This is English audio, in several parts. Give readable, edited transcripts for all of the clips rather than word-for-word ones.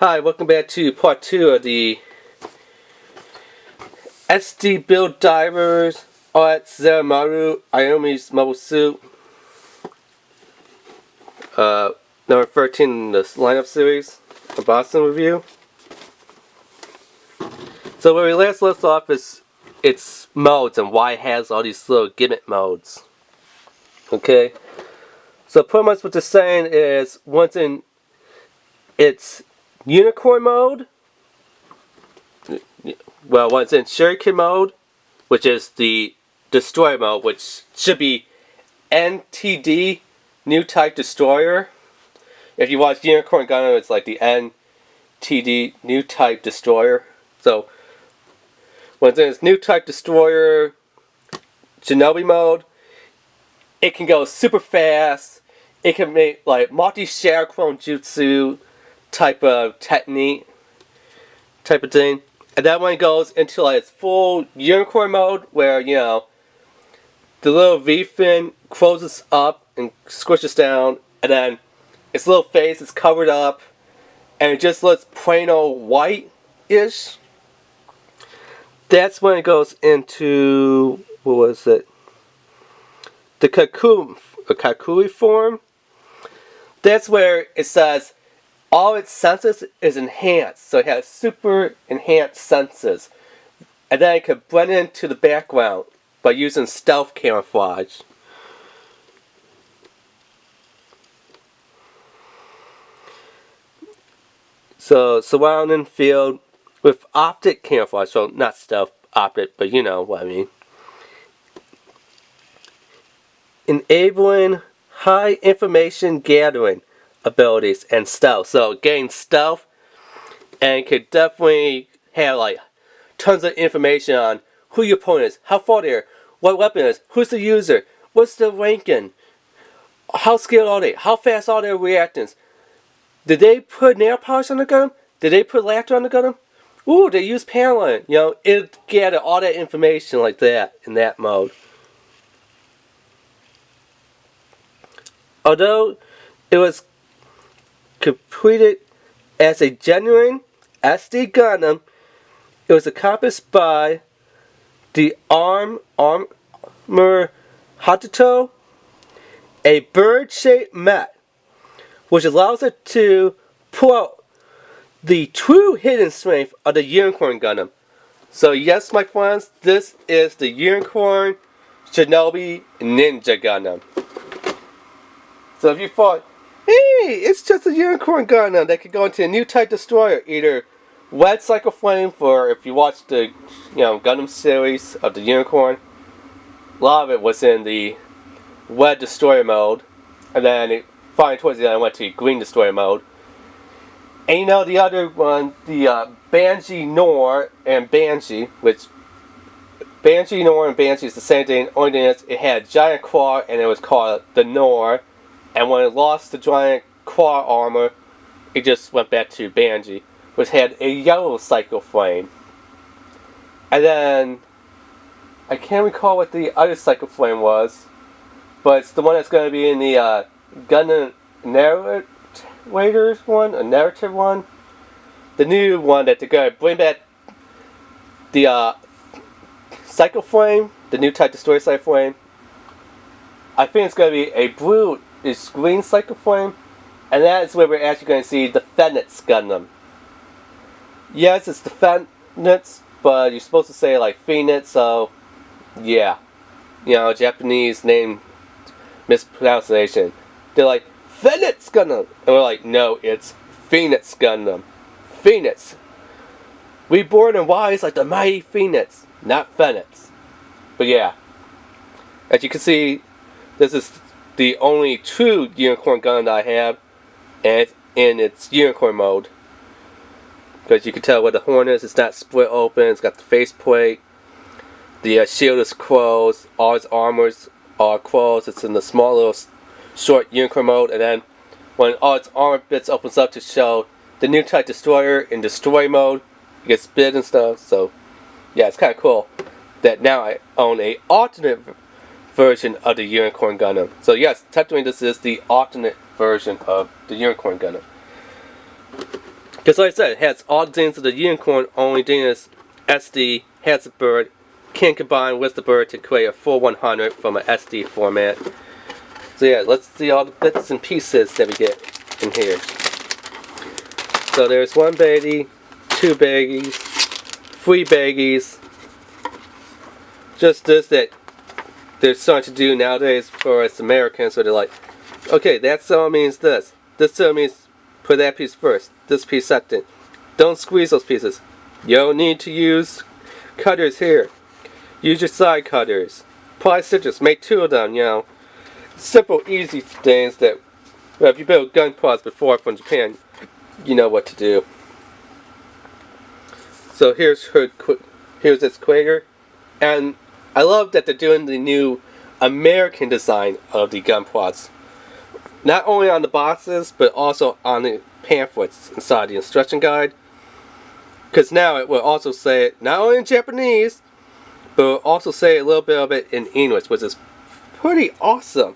Hi, welcome back to part 2 of the SD Build Divers RX-Zeromaru Iomi's mobile suit. Number 13 in this lineup series, unboxing review. So where we last left off is its modes and why it has all these little gimmick modes. Okay, so pretty much what they're saying is once in its unicorn mode, well, once in shuriken mode, which is the destroyer mode, which should be NTD, new type destroyer. If you watch Unicorn Gundam, it's like the NTD, new type destroyer. So once in its new type destroyer shinobi mode, it can go super fast. It can make like multi-shadow clone jutsu type of technique, type of thing. And that one goes into like its full unicorn mode, where you know the little V fin closes up and squishes down, and then its little face is covered up, and it just looks plain old white-ish. That's when it goes into, what was it? The Kakui form. That's where it says all its senses is enhanced, so it has super enhanced senses, and then it can blend into the background by using stealth camouflage. So surrounding field with optic camouflage, so not stealth optic, but you know what I mean. Enabling high information gathering abilities and stealth. So gain stealth and could definitely have like tons of information on who your opponent is, how far they are, what weapon is, who's the user, what's the ranking, how skilled are they, how fast are their reactions. Did they put nail polish on the gun? Did they put lacquer on the gun? Ooh, they used paneling. You know, it gathered all that information like that in that mode. Although it was completed as a genuine SD Gundam, it was accomplished by the armor Hatato, a bird-shaped mech, which allows it to pull out the true hidden strength of the Unicorn Gundam. So yes, my friends, this is the Unicorn Shinobi Ninja Gundam. So if you thought, hey, it's just a Unicorn Gundam that could go into a new type destroyer, either Red Cycle Flame for if you watch the Gundam series of the Unicorn, a lot of it was in the Red Destroyer mode, and then finally towards the end I went to Green Destroyer mode. And you know the other one, the Banshee Nor and Banshee, which Banshee Nor and Banshee is the same thing, only thing is it had a giant claw and it was called the Nor. And when it lost the giant claw armor, it just went back to Banshee, which had a yellow cycle flame. And then, I can't recall what the other cycle flame was, but it's the one that's going to be in the Gundam narrative one. The new one that they're going to bring back the cycle flame, the new type destroyer cycle flame. I think it's going to be a blue is green cycle flame, and that is where we're actually going to see the Phoenix Gundam. Yes, it's the Phoenix, but you're supposed to say like Phoenix, so yeah, you know, Japanese name mispronunciation. They're like Phoenix Gundam, and we're like, no, it's Phoenix Gundam. Phoenix, reborn and wise like the mighty Phoenix, not Phoenix. But yeah, as you can see, this is the only true Unicorn Gundam that I have, and it's in its Unicorn mode. Because you can tell where the horn is, it's not split open, it's got the faceplate, the shield is closed, all its armors are closed, it's in the small little short Unicorn mode, and then when all its armor bits opens up to show the new type destroyer in destroy mode, it gets split and stuff, so yeah, it's kind of cool that now I own a alternate version of the Unicorn Gundam. So yes, technically this is the alternate version of the Unicorn Gundam. Because like I said, it has all the things of the unicorn, only thing is SD, has a bird, can combine with the bird to create a full 100 from an SD format. So yeah, let's see all the bits and pieces that we get in here. So there's one baggie, two baggies, three baggies. Just this that they're starting to do nowadays for us Americans, where they're like, okay, that cell means this. This cell means put that piece first, this piece second. Don't squeeze those pieces. You don't need to use cutters here. Use your side cutters. Apply stitches, make two of them, you know. Simple, easy things that, well, if you built gun pods before from Japan, you know what to do. So here's its Quaker, and I love that they're doing the new American design of the gun pods. Not only on the boxes, but also on the pamphlets inside the instruction guide. Because now it will also say it not only in Japanese, but it will also say a little bit of it in English, which is pretty awesome.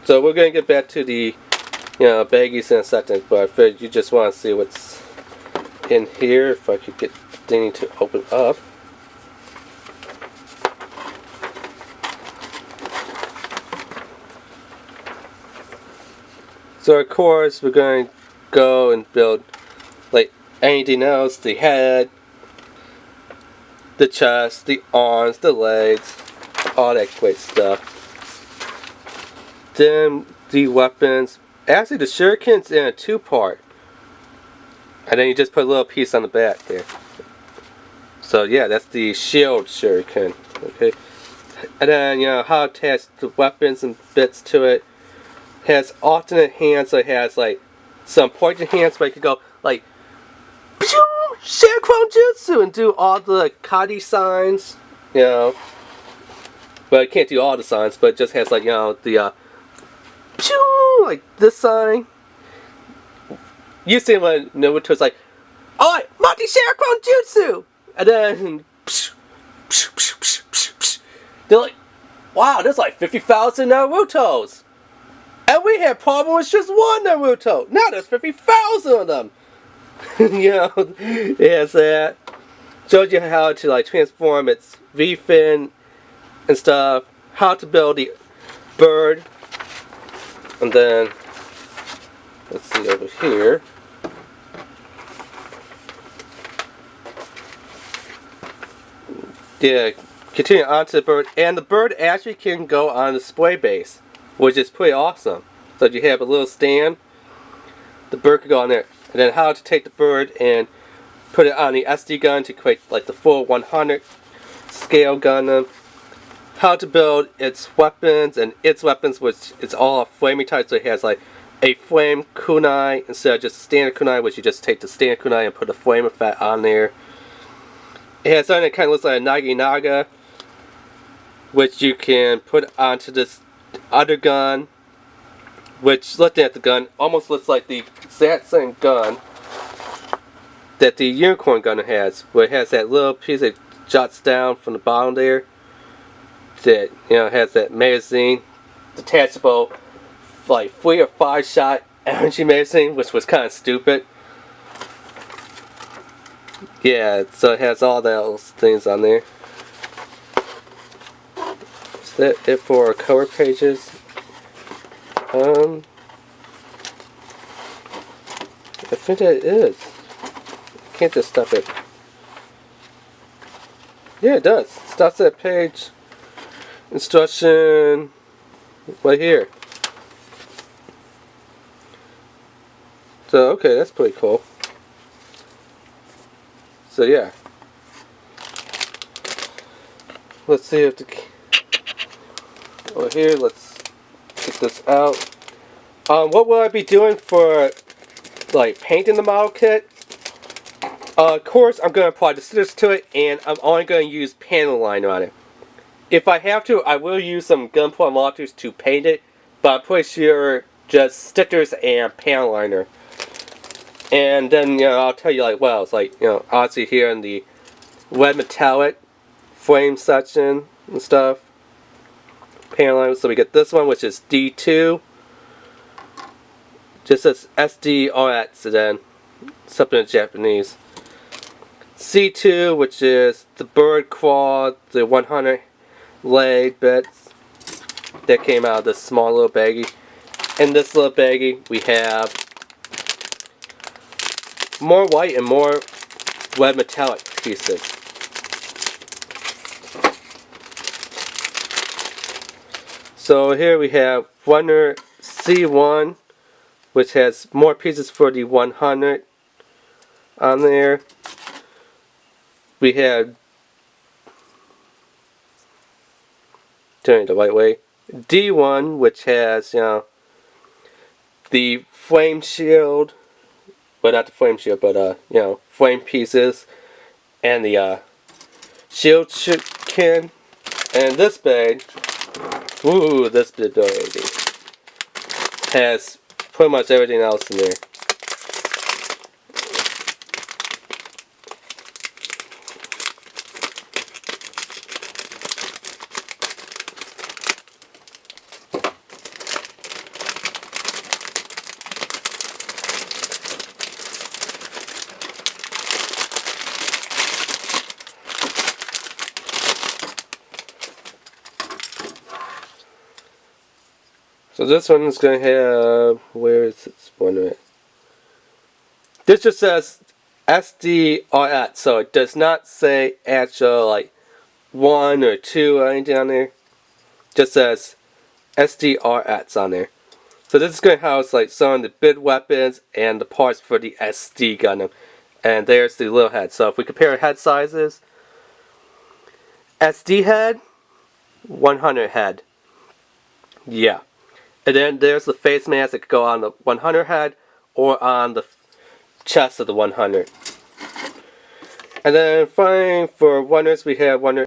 So we're going to get back to the, you know, baggies in a second, but I figured you just want to see what's in here. If I could get the thing to open up. So of course we're going to go and build like anything else, the head, the chest, the arms, the legs, all that great stuff. Then the weapons. Actually the shuriken's in a two-part. And then you just put a little piece on the back there. So yeah, that's the shield shuriken. Okay. And then, you know, how to attach the weapons and bits to it. Has alternate hands, so it has like some pointed hands where you could go like Sharecrow Jutsu and do all the kati signs, you know. But it can't do all the signs, but it just has like, you know, the like this sign. You see when Naruto's like, alright, Monty Sharecrow Jutsu! And then they're like, wow, there's like 50,000 Narutos! And we had problem with just one Naruto. Now there's 50,000 of them. You know, it has that. Shows you how to like transform its V-fin and stuff. How to build the bird. And then, let's see over here. Yeah, continue on to the bird. And the bird actually can go on the display base, which is pretty awesome. So you have a little stand, the bird could go on there. And then how to take the bird and put it on the SD gun to create like the full 100 scale Gundam. How to build its weapons, and its weapons, which it's all flaming type, so it has like a flame kunai instead of just standard kunai, which you just take the standard kunai and put a flame effect on there. It has something that kind of looks like a Naginaga, which you can put onto this other gun, which looking at the gun almost looks like the exact same gun that the unicorn gun has, where it has that little piece that jots down from the bottom there. That, you know, has that magazine, detachable, like 3 or 5 shot energy magazine, which was kind of stupid. Yeah, so it has all those things on there. Is that it for cover pages? I think that is. Can't just stop it. Yeah, it does. It stops at page. Instruction right here. So okay, that's pretty cool. So yeah, let's see if the over here. Let's get this out. What will I be doing for like painting the model kit? Of course, I'm going to apply the scissors to it, and I'm only going to use panel liner on it. If I have to, I will use some gunpowder markers to paint it, but I'm pretty sure just stickers and panel liner. And then, you know, I'll tell you like, well, it's like, you know, obviously here in the red metallic frame section and stuff, panel liner. So we get this one, which is D2. Just says SD RX and then something in Japanese. C2, which is the bird claw, the 100 leg bits that came out of this small little baggie. In this little baggie, we have more white and more red metallic pieces. So here we have Runner C1, which has more pieces for the 100 on there. We have, turning it the right way, D1, which has, you know, the flame shield, well, not the flame shield, but you know, flame pieces, and the shield can. And this bag, ooh, this big baby has pretty much everything else in there. So this one is going to have, where is this one at? This just says SDRX, so it does not say actual like 1 or 2 or anything on there. It just says SDRX on there. So this is going to house like some of the big weapons and the parts for the SD Gundam. And there's the little head. So if we compare head sizes, SD head, 100 head. Yeah. And then there's the face mask that could go on the 100 head or on the chest of the 100. And then finally for runners, we have runner